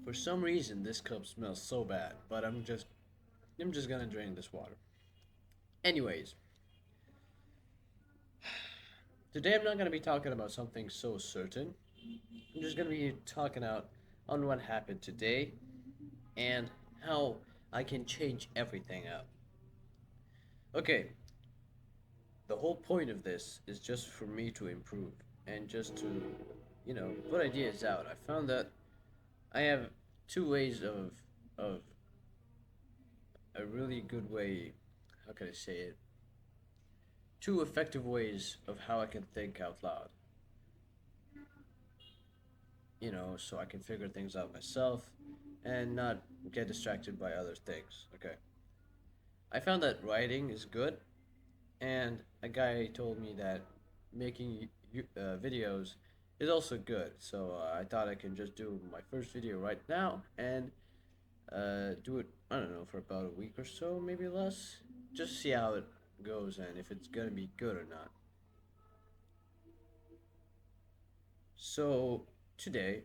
For some reason, this cup smells so bad, but I'm just gonna drink this water. Anyways, today I'm not gonna be talking about something so certain. I'm just gonna be talking out on what happened today and how I can change everything up. Okay, the whole point of this is just for me to improve and just to, put ideas out. I found that I have two ways of a really good way. How can I say it? Two effective ways of how I can think out loud. So I can figure things out myself and not get distracted by other things. Okay. I found that writing is good, and a guy told me that making videos is also good. So I thought I can just do my first video right now and do it, I don't know, for about a week or so, maybe less. Just see how it goes and if it's gonna be good or not. So today,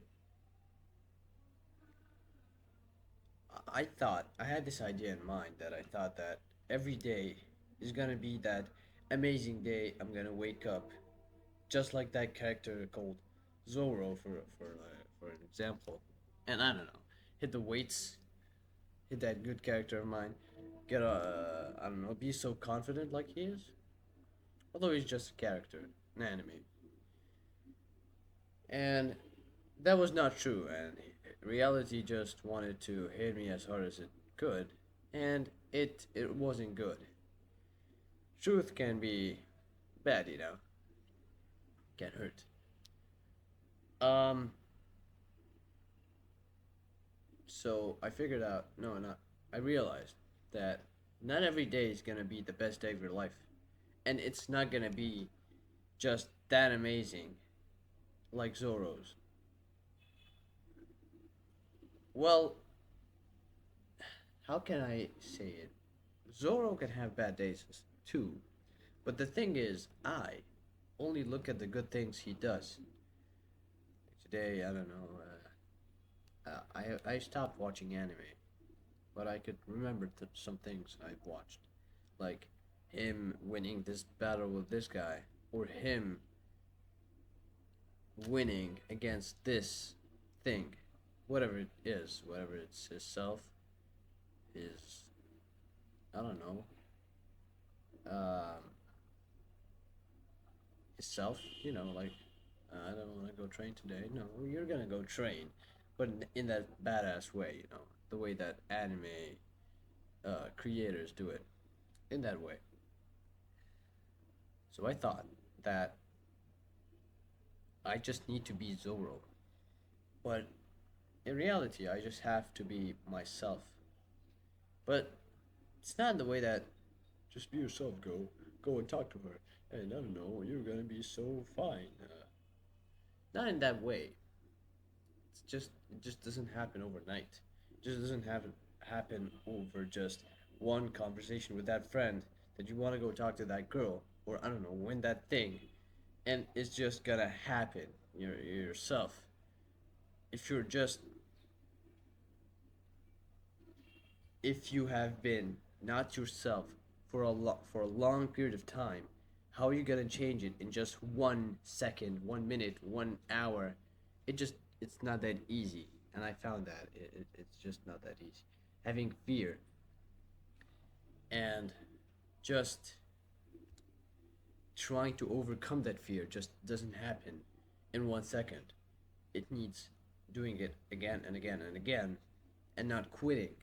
I thought I had this idea in mind that I thought that every day is gonna be that amazing day. I'm gonna wake up just like that character called Zoro for an example, and I don't know, hit the weights, hit that good character of mine, get a I don't know, be so confident like he is. Although he's just a character, an anime, and that was not true, and reality just wanted to hit me as hard as it could, and it wasn't good. Truth can be bad, can hurt. Um, so I figured out, no, not. I realized that not every day is gonna be the best day of your life, and it's not gonna be just that amazing like Zoro's. Well, how can I say it? Zoro can have bad days too, but the thing is, I only look at the good things he does. Today, I don't know. I stopped watching anime, but I could remember some things I've watched, like him winning this battle with this guy, or him winning against this thing, whatever it is, whatever it's his self, his I don't know, um, his self. Like I don't want to go train today. No, you're gonna go train, but in that badass way. The way that anime creators do it, in that way. So I thought that I just need to be Zoro, but in reality, I just have to be myself. But it's not in the way that just be yourself. Go and talk to her, and I don't know, you're gonna be so fine. Not in that way. It just doesn't happen overnight. It just doesn't happen over just one conversation with that friend that you want to go talk to that girl or I don't know win that thing, and it's just gonna happen. Yourself. If you're just if you have been not yourself for a long period of time, how are you gonna change it in just 1 second, 1 minute, 1 hour? It's not that easy, and I found that it's just not that easy. Having fear and just trying to overcome that fear just doesn't happen in 1 second. It needs doing it again and again and again, and not quitting.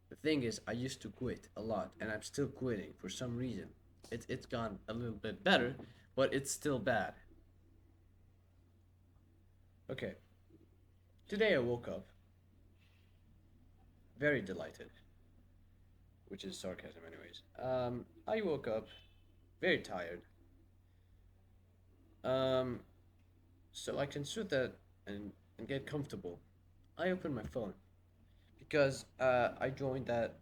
The thing is, I used to quit a lot, and I'm still quitting for some reason. It's gone a little bit better, but it's still bad. Okay, today I woke up very delighted, which is sarcasm, anyways. I woke up very tired. Um, so I can sit that and get comfortable. I opened my phone because I joined that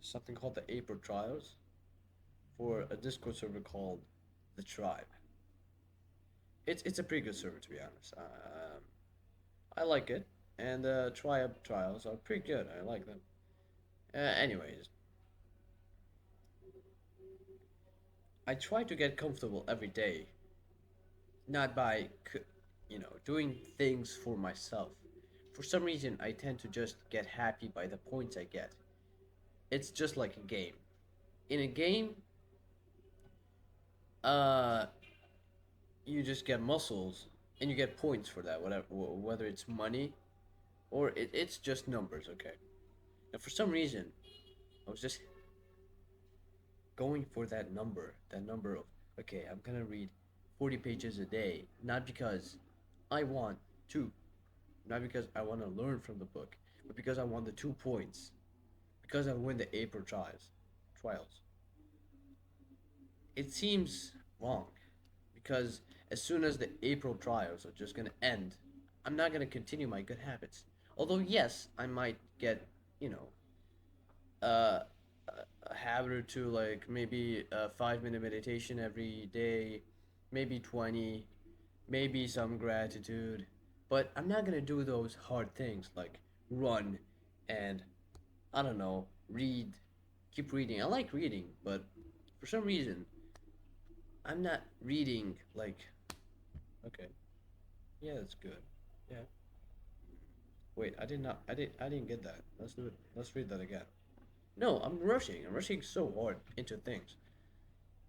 something called the April Trials for a Discord server called the Tribe. It's a pretty good server, to be honest. I like it. and the tri-up trials are pretty good. I like them. Anyways, I try to get comfortable every day, not by, doing things for myself. For some reason, I tend to just get happy by the points I get. It's just like a game. In a game, uh, you just get muscles and you get points for that, whatever, whether it's money or it's just numbers, okay? And for some reason, I was just going for that number of, okay, I'm gonna read 40 pages a day, not because I want to, not because I want to learn from the book, but because I want the 2 points, because I win the April trials. It seems wrong because as soon as the April trials are just gonna end, I'm not gonna continue my good habits. Although yes, I might get, you know, uh, a habit or two, like maybe a 5 minute meditation every day, maybe 20, maybe some gratitude. But I'm not gonna do those hard things like run and, I don't know, read, keep reading. I like reading, but for some reason, I'm not reading like, okay, yeah, that's good. Yeah. Wait, I did not, I didn't get that. Let's do it. Let's read that again. No, I'm rushing. I'm rushing so hard into things.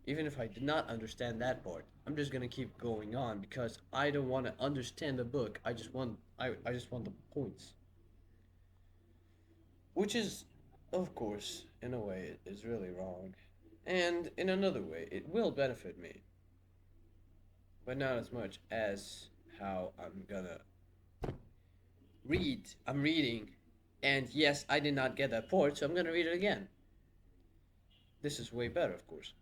Even if I did not understand that part, I'm just gonna keep going on because I don't want to understand the book. I just want the points, which is, of course, in a way, it is really wrong, and in another way, it will benefit me, but not as much as how I'm gonna read. I'm reading, and yes, I did not get that part, so I'm gonna read it again. This is way better, of course.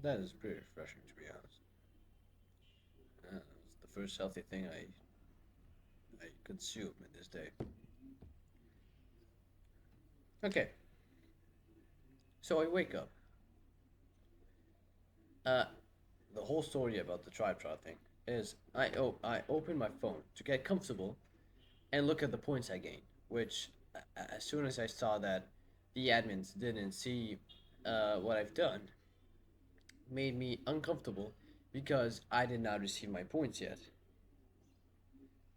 That is pretty refreshing, to be honest. It's the first healthy thing I consume in this day. Okay, so I wake up. Uh, the whole story about the tribe trial thing is I open my phone to get comfortable and look at the points I gained. Which, as soon as I saw that the admins didn't see what I've done, made me uncomfortable because I did not receive my points yet,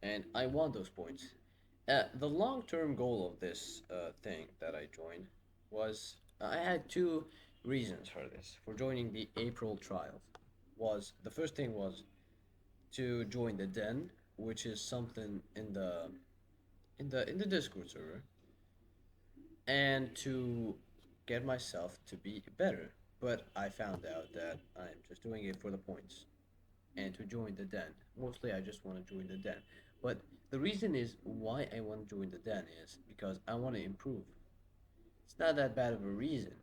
and I want those points. The long term goal of this thing that I joined was I had two reasons for this for joining the April trials. Was the first thing was to join the den, which is something in the Discord server, and to get myself to be better. But I found out that I'm just doing it for the points and to join the den. Mostly, I just want to join the den. But the reason is why I want to join the den is because I want to improve. It's not that bad of a reason,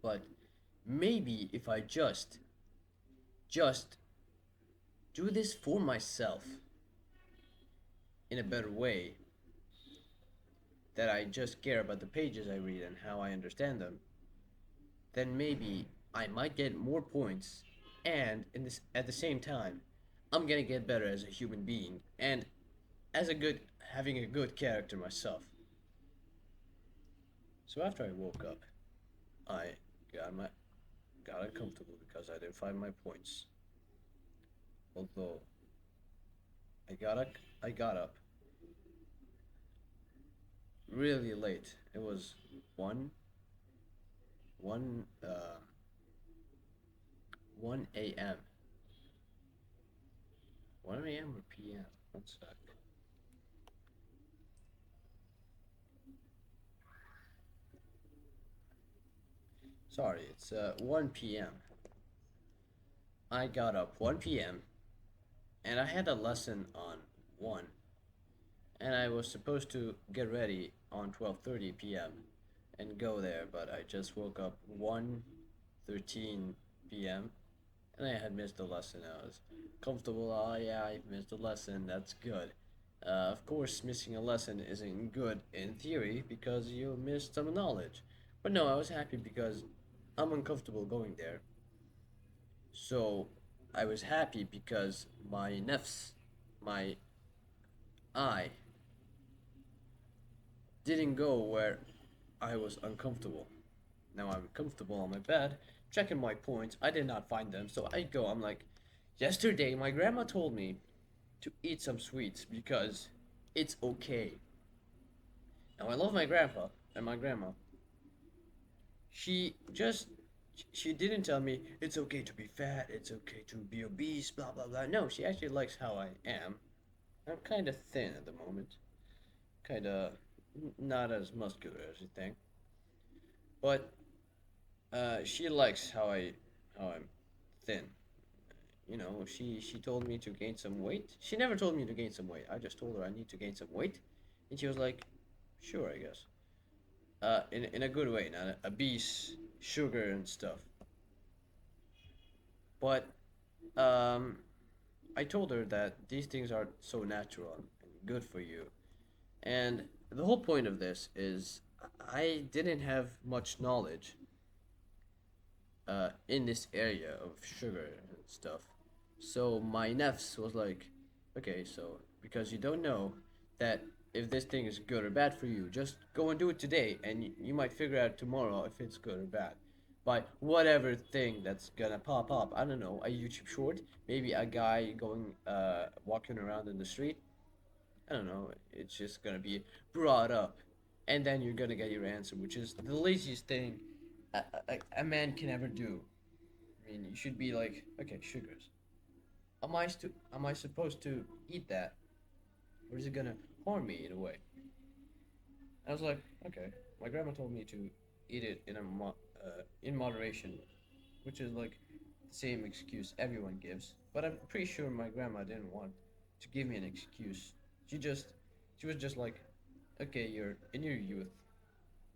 but maybe if I just do this for myself in a better way, that I just care about the pages I read and how I understand them, then maybe I might get more points, and in this at the same time, I'm gonna get better as a human being and as a good having a good character myself. So after I woke up, I got my got uncomfortable because I didn't find my points. Although I got up really late. It was one one 1 a.m. 1 a.m. or p.m. One sec. Sorry, it's 1 p.m. I got up 1 p.m. and I had a lesson on 1, and I was supposed to get ready on 12:30 p.m. and go there, but I just woke up 1:13 p.m. and I had missed the lesson. I was comfortable. Oh yeah, I missed the lesson. That's good. Of course, missing a lesson isn't good in theory because you missed some knowledge. But no, I was happy because I'm uncomfortable going there. So I was happy because my nafs, my eye, didn't go where I was uncomfortable. Now I'm comfortable on my bed, checking my points. I did not find them, so I go. I'm like, yesterday my grandma told me to eat some sweets because it's okay. Now I love my grandpa and my grandma. She just she didn't tell me it's okay to be fat, it's okay to be obese, blah blah blah. No, she actually likes how I am. I'm kind of thin at the moment, kind of not as muscular as you think, but she likes how I'm thin. You know, she told me to gain some weight. She never told me to gain some weight. I just told her I need to gain some weight, and she was like, "Sure, I guess." In a good way, not obese, sugar and stuff. But um, I told her that these things are so natural and good for you. And the whole point of this is I didn't have much knowledge in this area of sugar and stuff. So my nefs was like, okay, so because you don't know that if this thing is good or bad for you, just go and do it today, and you might figure out tomorrow if it's good or bad. By whatever thing that's gonna pop up, I don't know, a YouTube short, maybe a guy going, walking around in the street. I don't know. It's just gonna be brought up, and then you're gonna get your answer, which is the laziest thing a man can ever do. I mean, you should be like, okay, sugars. Am I supposed to eat that, or is it gonna harm me in a way? I was like, okay. My grandma told me to eat it in moderation, which is like the same excuse everyone gives. But I'm pretty sure my grandma didn't want to give me an excuse. She just, she was just like, okay, you're in your youth.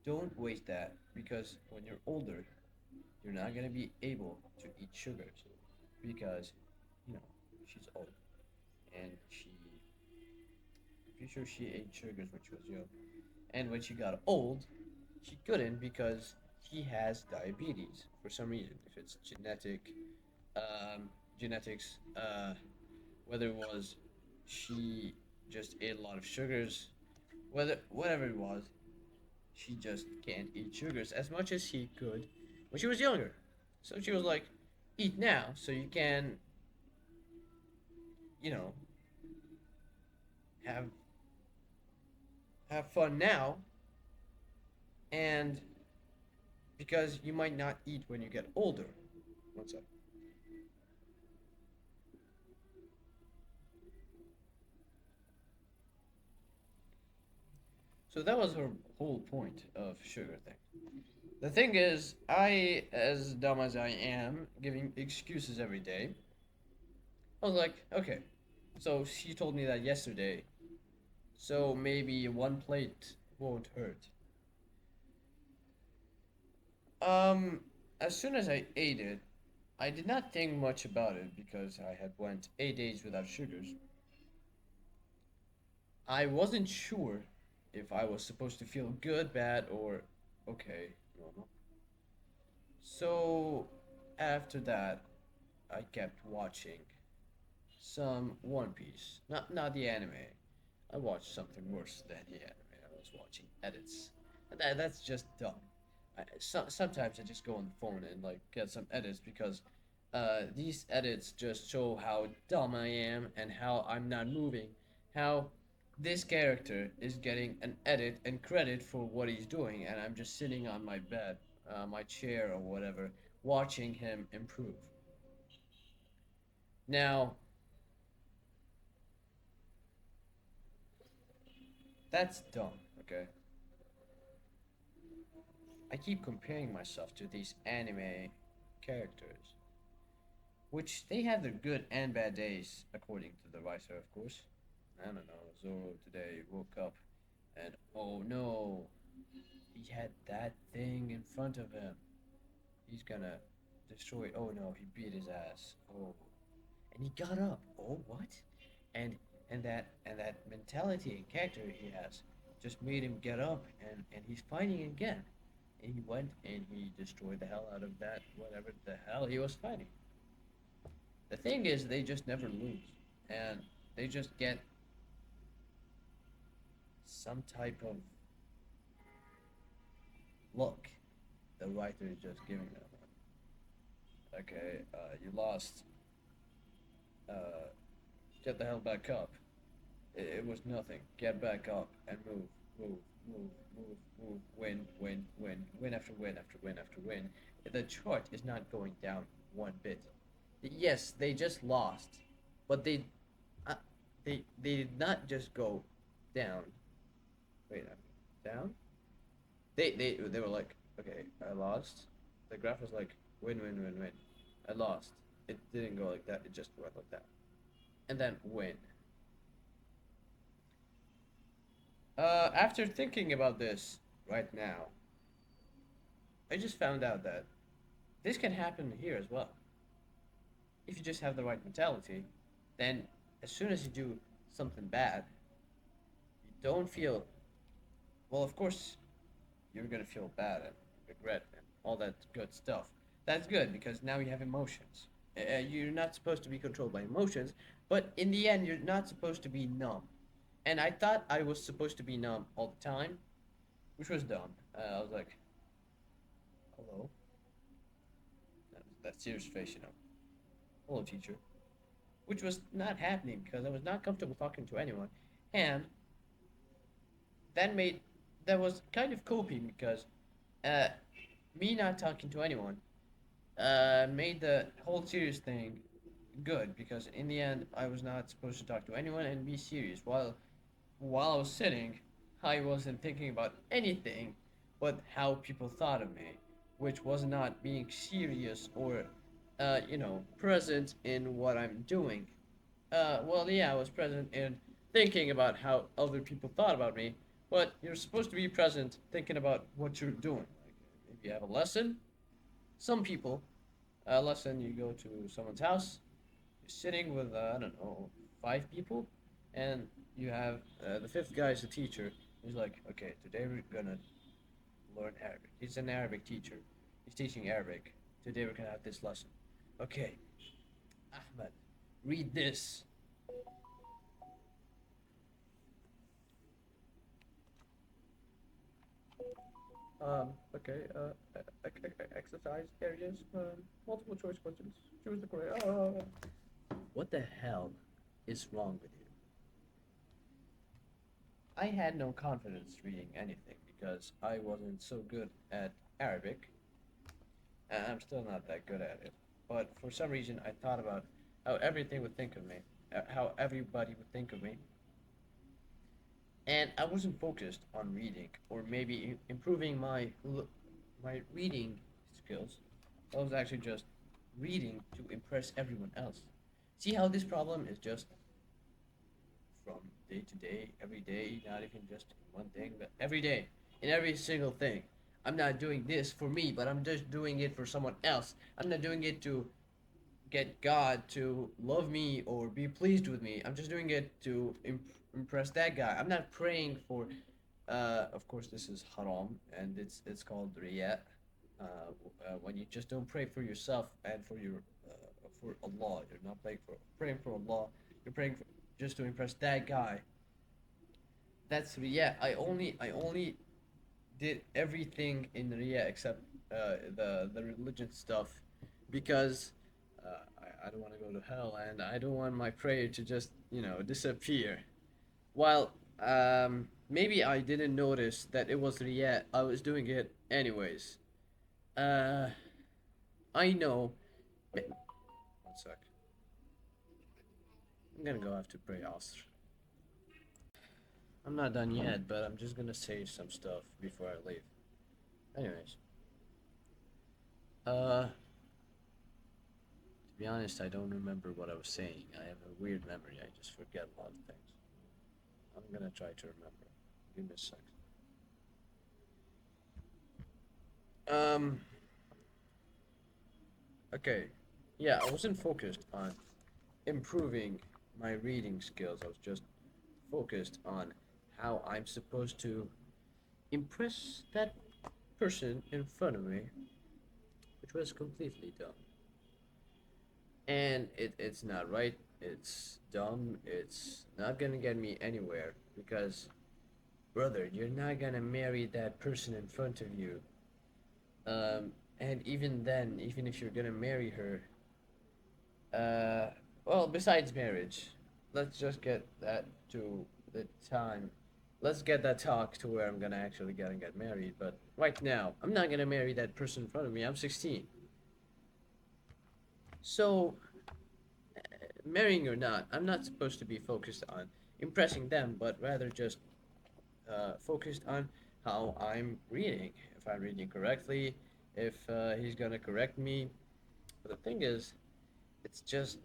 Don't waste that because when you're older, you're not gonna be able to eat sugars because, you know, she's old and I'm pretty sure she ate sugars when she was young. And when she got old, she couldn't because she has diabetes for some reason. If it's um, genetics, whether it was she just ate a lot of sugars, whether whatever it was, she just can't eat sugars as much as she could when she was younger. So she was like, eat now so you can, you know, have have fun now, and because you might not eat when you get older. One sec. So that was her whole point of sugar thing. The thing is, I, as dumb as I am, giving excuses every day, I was like, okay. So she told me that yesterday. So maybe one plate won't hurt. Um, as soon as I ate it, I did not think much about it because I had went 8 days without sugars. I wasn't sure if I was supposed to feel good, bad, or okay, normal. So after that, I kept watching some One Piece. Not the anime. I watched something worse than the anime. I was watching edits. And that's just dumb. Sometimes I just go on the phone and like get some edits because these edits just show how dumb I am and how I'm not moving. How this character is getting an edit and credit for what he's doing, and I'm just sitting on my bed, my chair or whatever, watching him improve. Now, that's dumb, okay? I keep comparing myself to these anime characters, which they have their good and bad days, according to the writer, of course. I don't know, Zoro today woke up and oh no, he had that thing in front of him. He's gonna destroy it. Oh no, he beat his ass. Oh. And he got up. Oh, what? And and that mentality and character he has just made him get up, and he's fighting again. And he went and he destroyed the hell out of that whatever the hell he was fighting. The thing is, they just never lose, and they just get some type of look the writer is just giving them. Okay, you lost. Uh, get the hell back up. It was nothing. Get back up and move, move, move, move, move. Win, win, win, win after win after win after win. The chart is not going down one bit. Yes, they just lost, but uh, they did not just go down. Wait, down? They were like, okay, I lost. The graph was like win, win, win, win. I lost. It didn't go like that. It just went like that, and then win. After thinking about this right now, I just found out that this can happen here as well. If you just have the right mentality, then as soon as you do something bad, you don't feel, well, of course, you're gonna feel bad and regret and all that good stuff. That's good because now you have emotions. You're not supposed to be controlled by emotions, but in the end, you're not supposed to be numb. And I thought I was supposed to be numb all the time, which was dumb. I was like, hello? That serious face, you know. Hello, teacher. Which was not happening because I was not comfortable talking to anyone. And that made, that was kind of coping because uh, me not talking to anyone made the whole serious thing good because in the end I was not supposed to talk to anyone and be serious. While I was sitting, I wasn't thinking about anything but how people thought of me, which was not being serious or, present in what I'm doing. Well, yeah, I was present in thinking about how other people thought about me, but you're supposed to be present thinking about what you're doing. Like, if you have a lesson, some people, a lesson, you go to someone's house, you're sitting with, I don't know, 5 people, and you have the fifth guy is the teacher. He's like, okay, today we're gonna learn Arabic. He's an Arabic teacher. He's teaching Arabic. Today we're gonna have this lesson. Okay, Ahmed, read this. Okay, exercise areas, multiple choice questions. Choose the correct. What the hell is wrong with you? I had no confidence reading anything because I wasn't so good at Arabic, and I'm still not that good at it. But for some reason, I thought about how everything would think of me, how everybody would think of me, and I wasn't focused on reading or maybe improving my reading skills. I was actually just reading to impress everyone else. See how this problem is just from day to day, every day, not even just one thing, but every day, in every single thing. I'm not doing this for me, but I'm just doing it for someone else. I'm not doing it to get God to love me or be pleased with me. I'm just doing it to impress that guy. I'm not praying for. Of course, this is haram, and it's called riyat. When you just don't pray for yourself and for Allah, you're not praying for Allah. You're praying for, just to impress that guy. That's riyat. I only did everything in riyat except the religion stuff because I don't want to go to hell and I don't want my prayer to just disappear. While maybe I didn't notice that it was riyat, I was doing it anyways. Uh, I know. One sec. I'm gonna go have to pray Asr. I'm not done yet, but I'm just gonna say some stuff before I leave. Anyways, to be honest, I don't remember what I was saying. I have a weird memory. I just forget a lot of things. I'm gonna try to remember. Give me a sec. Um. Okay. Yeah, I wasn't focused on improving my reading skills. I was just focused on how I'm supposed to impress that person in front of me, which was completely dumb. And it's not right. It's dumb. It's not gonna get me anywhere because, brother, you're not gonna marry that person in front of you. And even then, even if you're gonna marry her, uh, well, besides marriage, let's just get that to the time. Let's get that talk to where I'm gonna actually gonna get married. But right now, I'm not gonna marry that person in front of me. I'm 16. So, marrying or not, I'm not supposed to be focused on impressing them, but rather just focused on how I'm reading. If I'm reading correctly, if he's gonna correct me. But the thing is, it's just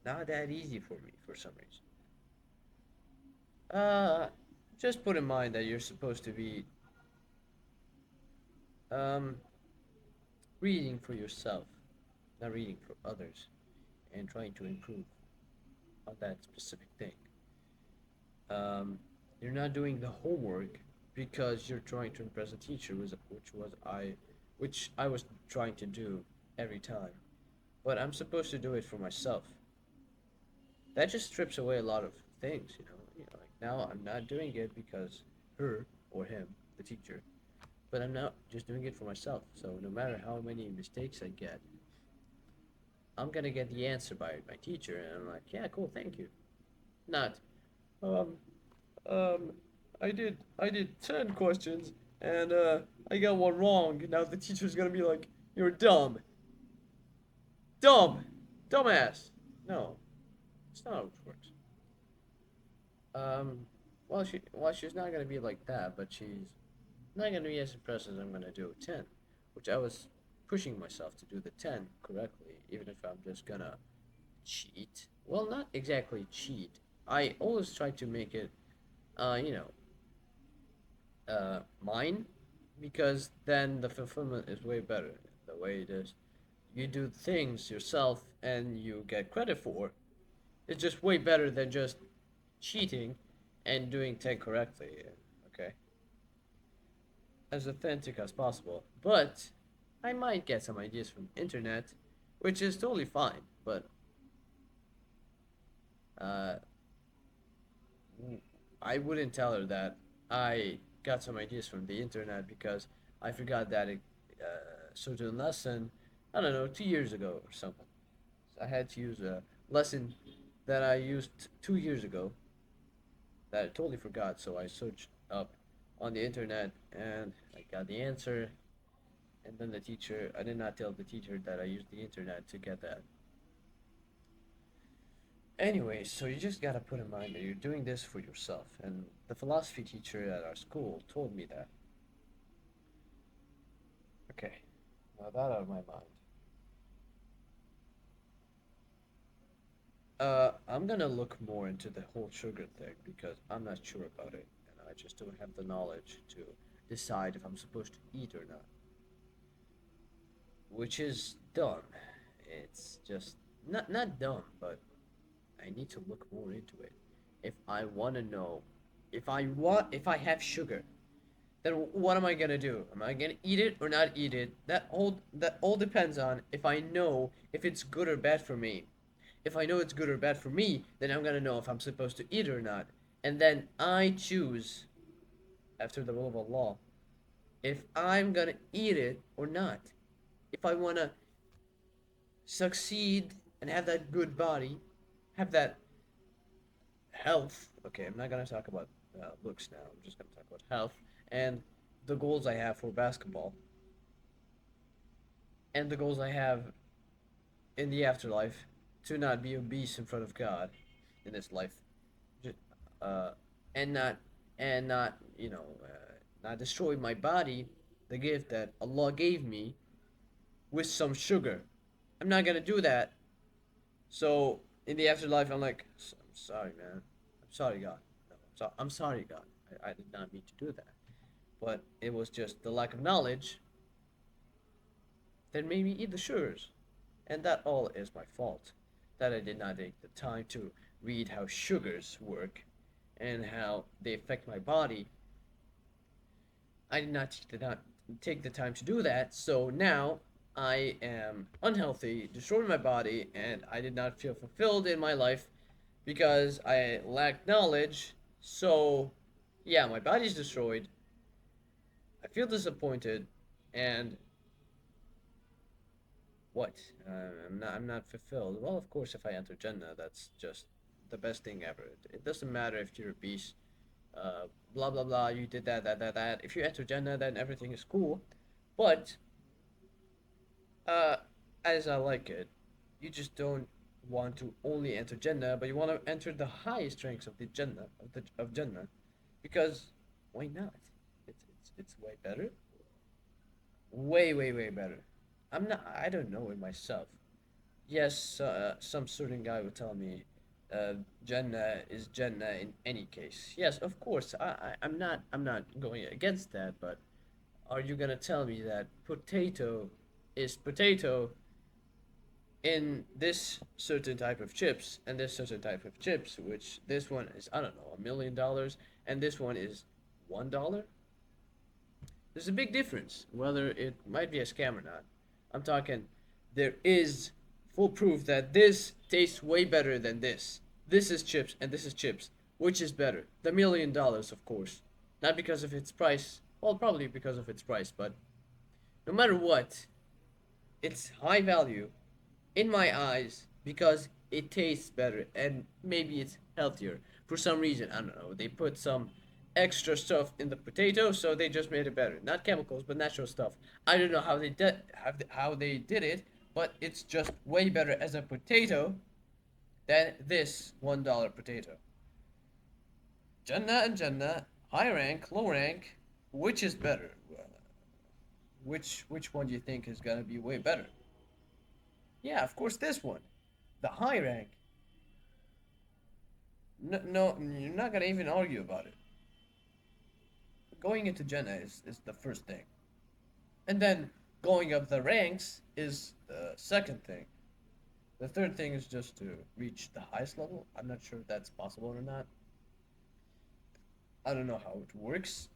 not that easy for me for some reason. Uh, just put in mind that you're supposed to be um, reading for yourself, not reading for others, and trying to improve on that specific thing. Um, you're not doing the homework because you're trying to impress a teacher, which I was trying to do every time. But I'm supposed to do it for myself. That just strips away a lot of things, you know. Like now I'm not doing it because her or him, the teacher, but I'm not just doing it for myself. So no matter how many mistakes I get, I'm gonna get the answer by my teacher, and I'm like, yeah, cool, thank you. Not, um, um, I did 10 questions, and I got one wrong. Now the teacher's gonna be like, you're dumb, dumb, dumbass. No, it's not how it works. Um, she's not gonna be like that, but she's not gonna be as impressed as I'm gonna do 10, which I was pushing myself to do the 10 correctly, even if I'm just gonna cheat. Well, not exactly cheat. I always try to make it, you know, mine, because then the fulfillment is way better. The way it is, you do things yourself and you get credit for. It's just way better than just cheating and doing 10 correctly. Okay, as authentic as possible. But I might get some ideas from internet, which is totally fine. But uh, I wouldn't tell her that I got some ideas from the internet because I forgot that certain lesson, I don't know, 2 years ago or something. So I had to use a lesson that I used 2 years ago that I totally forgot. So I searched up on the internet and I got the answer. And then I did not tell the teacher that I used the internet to get that. Anyway, so you just gotta put in mind that you're doing this for yourself. And the philosophy teacher at our school told me that. Okay, now that out of my mind. I'm gonna look more into the whole sugar thing because I'm not sure about it, and I just don't have the knowledge to decide if I'm supposed to eat or not. Which is dumb. It's just not dumb, but I need to look more into it. If I want to know, if I have sugar, then what am I gonna do? Am I gonna eat it or not eat it? That all depends on if I know if it's good or bad for me. If I know it's good or bad for me, then I'm gonna know if I'm supposed to eat it or not. And then I choose, after the will of Allah, if I'm gonna eat it or not. If I wanna succeed and have that good body, have that health. Okay, I'm not gonna talk about looks now. I'm just gonna talk about health and the goals I have for basketball and the goals I have in the afterlife to not be obese in front of God in this life, uh, and not not destroy my body, the gift that Allah gave me, with some sugar. I'm not gonna do that. So in the afterlife, I'm like, I'm sorry, man. I'm sorry, God. No, I'm sorry, God. I did not mean to do that. But it was just the lack of knowledge that made me eat the sugars. And that all is my fault. That I did not take the time to read how sugars work and how they affect my body, I did not take the time to do that. So now I am unhealthy, destroying my body, and I did not feel fulfilled in my life because I lacked knowledge. So, yeah, my body's destroyed. I feel disappointed, and what? I'm not fulfilled. Well, of course, if I enter Jannah, that's just the best thing ever. It doesn't matter if you're a beast, blah blah blah. You did that. If you enter Jannah, then everything is cool. But uh, as I like it, you just don't want to only enter Jannah, but you want to enter the highest ranks of the Jannah of Jannah, because why not? It's way better, way better. I'm not. I don't know it myself. Yes, some certain guy would tell me, Jannah is Jannah in any case. Yes, of course. I'm not going against that, but are you gonna tell me that potato is potato in this certain type of chips and this certain type of chips, which this one is, I don't know, $1 million, and this one is $1? There's a big difference whether it might be a scam or not. I'm talking, there is full proof that this tastes way better than this. This is chips and this is chips. Which is better? The $1 million, of course. Not because of its price. Well, probably because of its price, but no matter what, it's high value in my eyes because it tastes better and maybe it's healthier for some reason. I don't know. They put some extra stuff in the potato, so they just made it better. Not chemicals, but natural stuff. I don't know how they did it, but it's just way better as a potato than this $1 potato. Jannah and Jannah, high rank, low rank, which is better? Which one do you think is gonna be way better? Yeah, of course this one, the high rank. No, no, you're not gonna even argue about it. Going into Jannah is the first thing, and then going up the ranks is the second thing. The third thing is just to reach the highest level. I'm not sure if that's possible or not. I don't know how it works.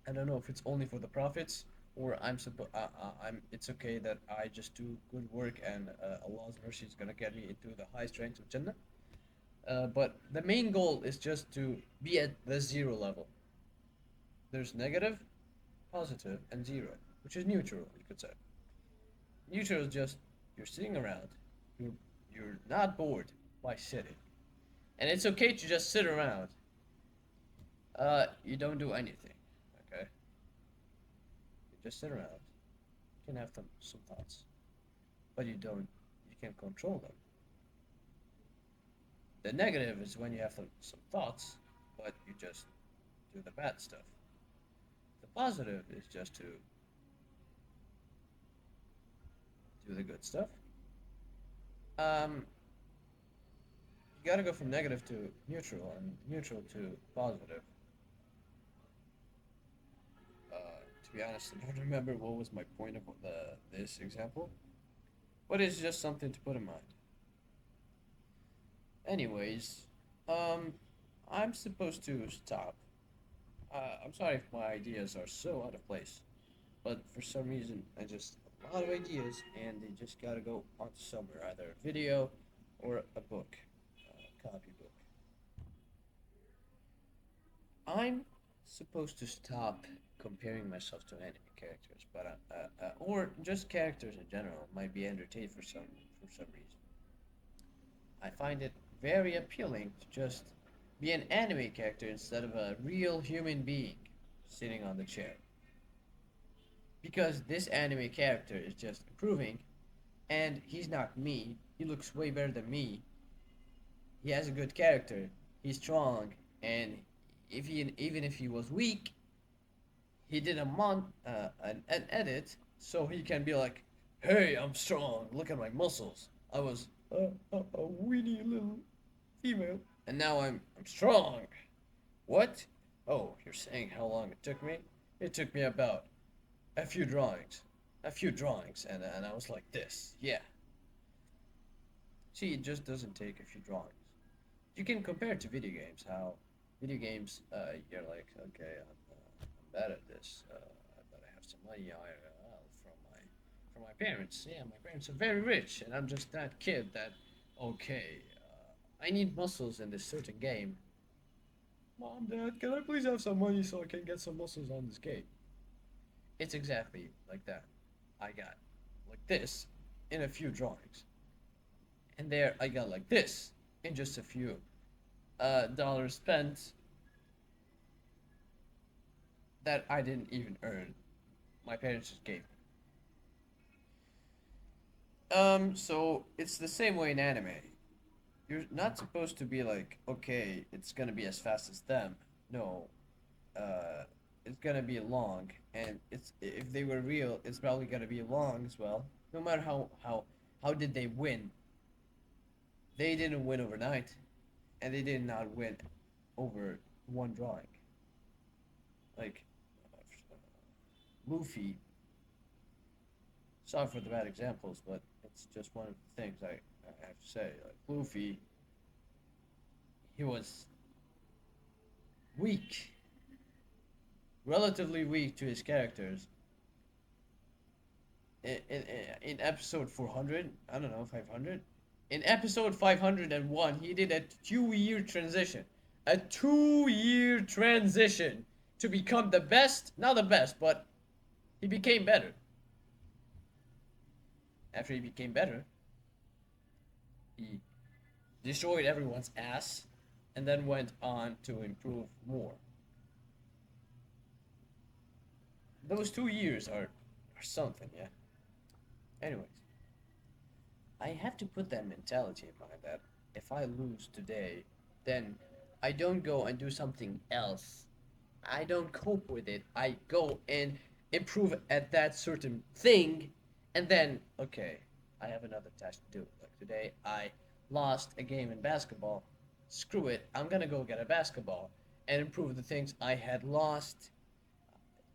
I don't know if it's only for the prophets or I'm. It's okay that I just do good work and Allah's mercy is gonna get me into the highest ranks of Jannah. But the main goal is just to be at the zero level. There's negative, positive, and zero, which is neutral, you could say. Neutral is just you're sitting around, you're you're not bored by sitting, and it's okay to just sit around. You don't do anything, okay? You just sit around. You can have some thoughts, but you don't. You can't control them. The negative is when you have some thoughts, but you just do the bad stuff. The positive is just to do the good stuff. Um, you gotta go from negative to neutral and neutral to positive. To be honest, I don't remember what was my point of this example, but it's just something to put in mind. Anyways, um, I'm supposed to stop. I'm sorry if my ideas are so out of place, but for some reason I just a lot of ideas and they just gotta go onto somewhere, either a video or a book, copybook. I'm supposed to stop comparing myself to anime characters, but or just characters in general might be entertained for some reason. I find it very appealing to just be an anime character instead of a real human being sitting on the chair. Because this anime character is just improving, and he's not me. He looks way better than me. He has a good character. He's strong, and if he even if he was weak, he did an edit so he can be like, "Hey, I'm strong. Look at my muscles. I was a weeny little female, and now I'm strong." What? Oh, you're saying how long it took me? It took me about a few drawings, and I was like this. Yeah. See, it just doesn't take a few drawings. You can compare it to video games. How video games, you're like, okay, I'm bad at this, but I have some money from my parents. Yeah, my parents are very rich, and I'm just that kid that, okay, I need muscles in this certain game. Mom, Dad, can I please have some money so I can get some muscles on this game? It's exactly like that. I got like this in a few drawings, and there I got like this in just a few dollars spent that I didn't even earn. My parents just gave me. So it's the same way in anime. You're not supposed to be like, okay, it's gonna be as fast as them. No, uh, it's gonna be long, and it's if they were real, it's probably gonna be long as well. No matter how did they win? They didn't win overnight, and they did not win over one drawing. Like Luffy. Sorry for the bad examples, but it's just one of the things I have to say. Like Luffy, he was weak, relatively weak to his characters. In episode 400, I don't know, 500. In episode 501, he did a 2 year transition. A 2 year transition to become the best, not the best, but he became better. After he became better, he destroyed everyone's ass and then went on to improve more. Those 2 years are something, yeah. Anyways, I have to put that mentality in mind that if I lose today, then I don't go and do something else. I don't cope with it. I go and improve at that certain thing, and then, okay, I have another task to do. Like today, I lost a game in basketball. Screw it. I'm gonna go get a basketball and improve the things I had lost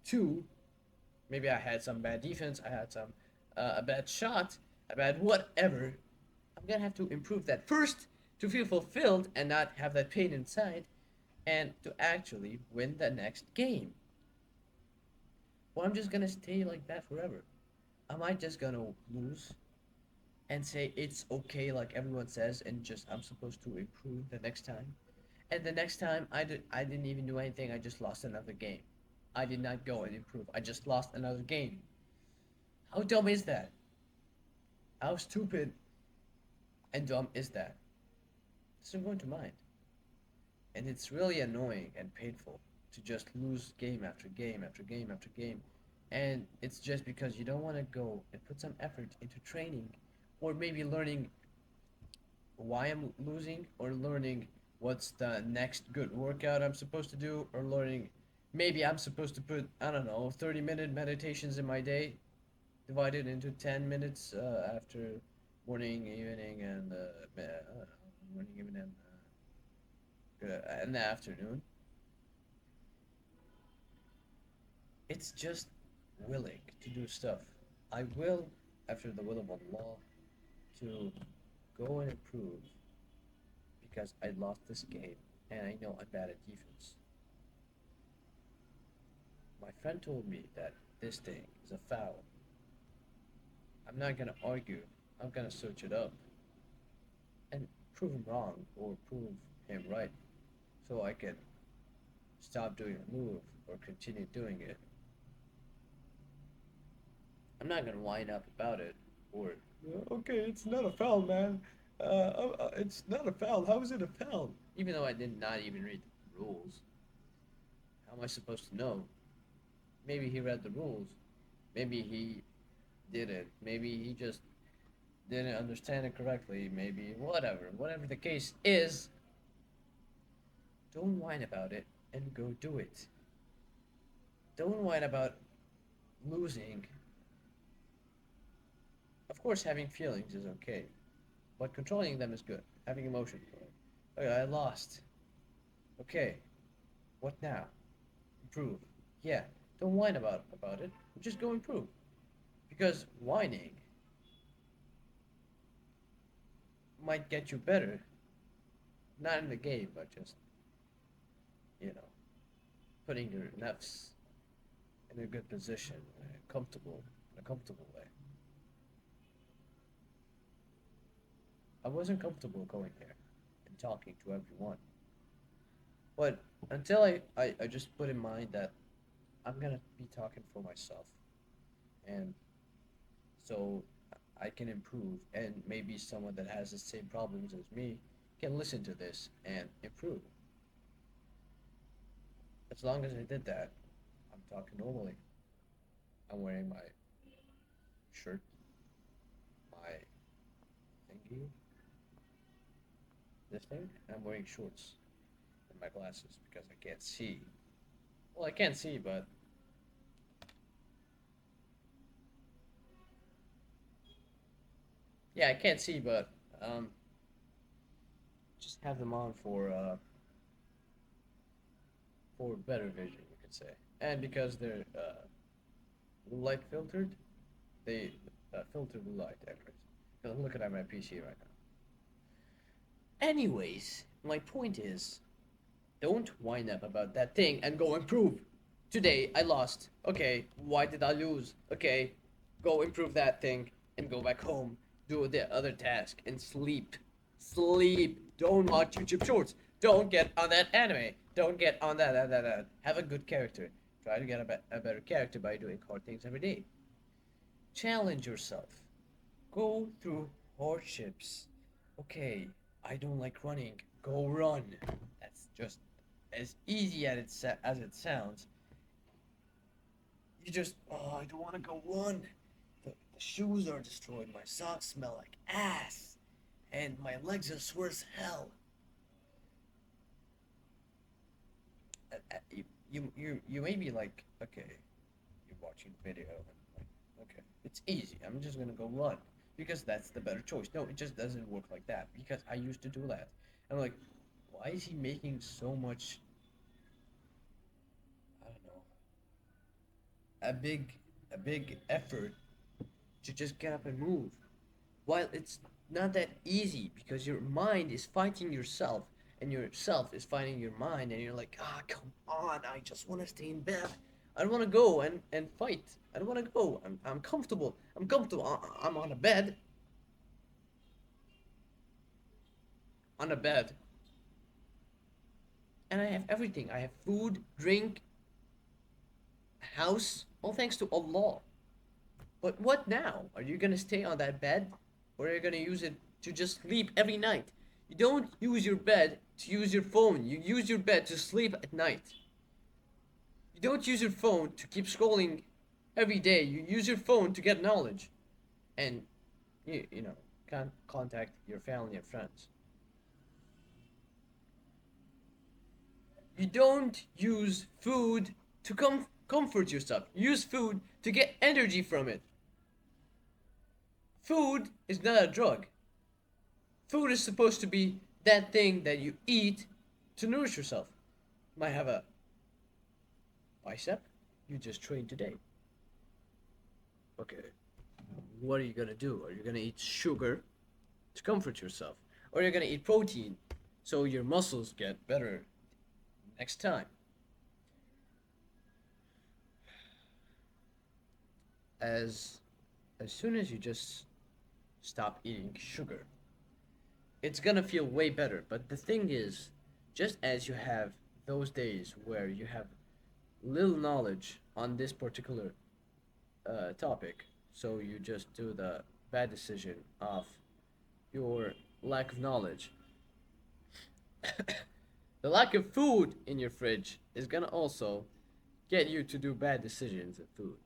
to. Maybe I had some bad defense. I had some a bad shot, a bad whatever. I'm gonna have to improve that first to feel fulfilled and not have that pain inside, and to actually win the next game. Or I'm just gonna stay like that forever. Am I just gonna lose and say it's okay like everyone says, and just I'm supposed to improve the next time? And the next time I didn't even do anything. I just lost another game. I did not go and improve. I just lost another game. How dumb is that? How stupid and dumb is that? It doesn't go into mind. And it's really annoying and painful to just lose game after game after game after game. And it's just because you don't want to go and put some effort into training, or maybe learning why I'm losing, or learning what's the next good workout I'm supposed to do, or learning maybe I'm supposed to put, I don't know, 30-minute meditations in my day, divided into 10 minutes after morning, evening, and morning, evening, and in the afternoon. It's just willing to do stuff. I will, after the will of Allah, to go and improve because I lost this game and I know I'm bad at defense. My friend told me that this thing is a foul. I'm not gonna argue. I'm gonna search it up and prove him wrong or prove him right so I can stop doing a move or continue doing it. I'm not gonna wind up about it or, okay, it's not a foul, man. It's not a foul. How is it a foul? Even though I did not even read the rules, how am I supposed to know? Maybe he read the rules. Maybe he didn't. Maybe he just didn't understand it correctly. Maybe whatever. Whatever the case is, don't whine about it and go do it. Don't whine about losing. Of course, having feelings is okay, but controlling them is good. Having emotions. Okay, I lost. Okay, what now? Improve. Yeah, don't whine about it. Just go improve. Because whining might get you better, not in the game, but just you know, putting your nerves in a good position, comfortable, in a comfortable way. I wasn't comfortable going there and talking to everyone, but until I just put in mind that I'm gonna be talking for myself, and so I can improve, and maybe someone that has the same problems as me can listen to this and improve. As long as I did that, I'm talking normally. I'm wearing my shirt, my thingy, this thing. I'm wearing shorts and my glasses because I can't see. Well, I can't see, but yeah, I can't see, but um, just have them on for better vision, you could say. And because they're light filtered, they filter the light, anyways. Because I'm looking at my PC right now. Anyways, my point is, don't wind up about that thing and go improve. Today I lost. Okay, why did I lose? Okay, go improve that thing and go back home, do the other task, and sleep. Sleep. Don't watch YouTube shorts. Don't get on that anime. Don't get on that. Have a good character. Try to get a better character by doing hard things every day. Challenge yourself. Go through hardships. Okay, I don't like running. Go run. That's just as easy as it sounds. You just, oh, I don't want to go run. The shoes are destroyed. My socks smell like ass. And my legs are sore as hell. You may be like, okay, you're watching the video. And like, okay, it's easy. I'm just gonna go run because that's the better choice. No, it just doesn't work like that because I used to do that. I'm like, why is he making so much? I don't know, a big effort to just get up and move. While it's not that easy because your mind is fighting yourself and yourself is fighting your mind and you're like, ah, come on, I just want to stay in bed. I don't want to go and fight. I don't want to go. I'm comfortable. I'm comfortable. I'm on a bed. On a bed. And I have everything. I have food, drink, house, all thanks to Allah. But what now? Are you gonna stay on that bed? Or are you gonna use it to just sleep every night? You don't use your bed to use your phone. You use your bed to sleep at night. You don't use your phone to keep scrolling every day. You use your phone to get knowledge and you know, can contact your family and friends. You don't use food to comfort yourself. Use food to get energy from it. Food is not a drug. Food is supposed to be that thing that you eat to nourish yourself. You might have a bicep, you just trained today. Okay, what are you gonna do? Are you gonna eat sugar to comfort yourself? Or you're gonna eat protein so your muscles get better next time? As as soon as you just stop eating sugar, it's gonna feel way better. But the thing is, just as you have those days where you have little knowledge on this particular topic, so you just do the bad decision of your lack of knowledge. The lack of food in your fridge is gonna also get you to do bad decisions in food,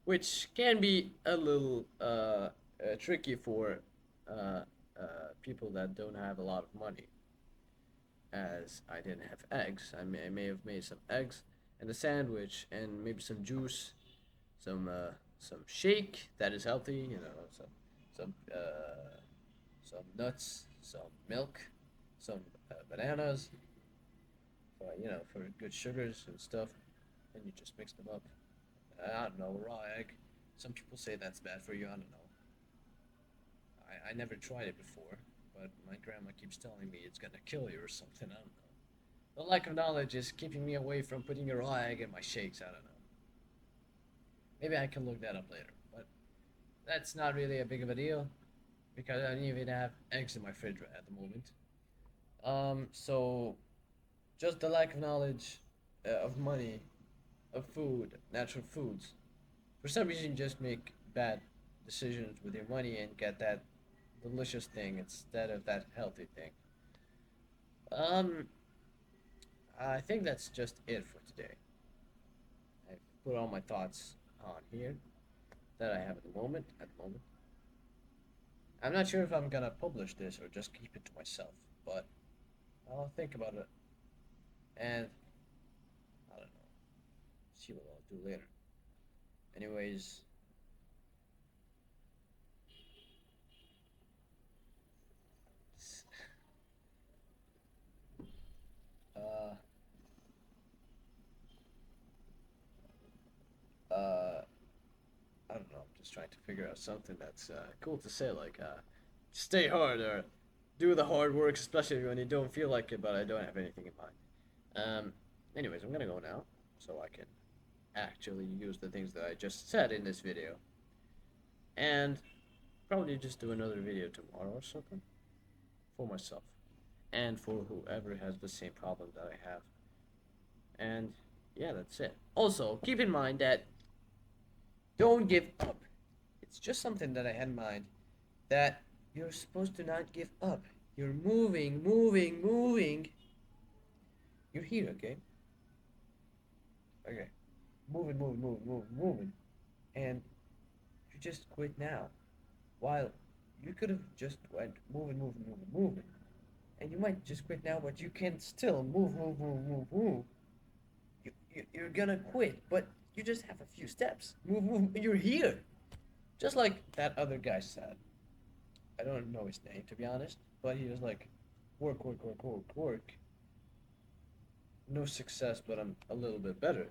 which can be a little tricky for people that don't have a lot of money. As I didn't have eggs, I may have made some eggs and a sandwich and maybe some juice, some shake that is healthy. You know, some nuts, some milk, some bananas. You know, for good sugars and stuff, and you just mix them up. I don't know, raw egg. Some people say that's bad for you. I don't know. I never tried it before. but my grandma keeps telling me it's gonna kill you or something. I don't know. The lack of knowledge is keeping me away from putting a raw egg in my shakes. I don't know. Maybe I can look that up later, but that's not really a big of a deal because I don't even have eggs in my fridge at the moment. So just the lack of knowledge of money, of food, natural foods. For some reason, you just make bad decisions with your money and get that delicious thing instead of that healthy thing. Um, I think that's just it for today. I've put all my thoughts on here that I have at the moment. I'm not sure if I'm gonna publish this or just keep it to myself, but I'll think about it and I don't know. See what I'll do later. Anyways, uh, uh, I don't know. I'm just trying to figure out something that's cool to say, like stay hard or do the hard work, especially when you don't feel like it. But I don't have anything in mind. Anyways, I'm gonna go now so I can actually use the things that I just said in this video, and probably just do another video tomorrow or something for myself and for whoever has the same problem that I have. And yeah, that's it. Also, keep in mind that don't give up. It's just something that I had in mind that you're supposed to not give up. You're moving, moving, moving. You're here, okay? Okay. Moving, moving, moving, moving, moving. And you just quit now. While you could have just went moving, moving, moving, moving. And you might just quit now, but you can still move, move, move, move, move. You're gonna quit, but you just have a few steps. Move, move, you're here. Just like that other guy said. I don't know his name, to be honest, but he was like, work, work, work, work, work. No success, but I'm a little bit better.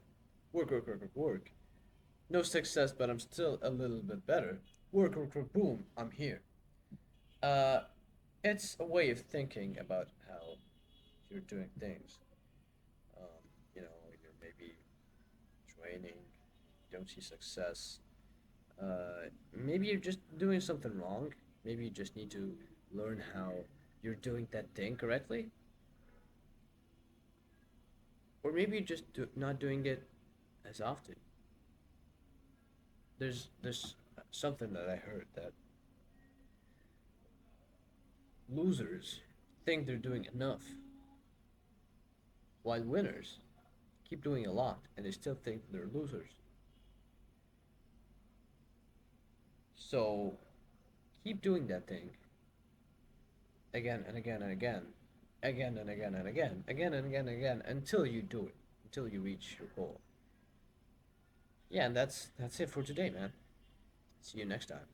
Work, work, work, work, work. No success, but I'm still a little bit better. Work, work, work, boom, I'm here. Uh, it's a way of thinking about how you're doing things. You're maybe training, don't see success. Maybe you're just doing something wrong. Maybe you just need to learn how you're doing that thing correctly. Or maybe you're just not doing it as often. There's something that I heard that losers think they're doing enough, while winners keep doing a lot and they still think they're losers. So keep doing that thing again and again and again, again and again and again, again and again and again until you do it, until you reach your goal. Yeah, and that's it for today, man. See you next time.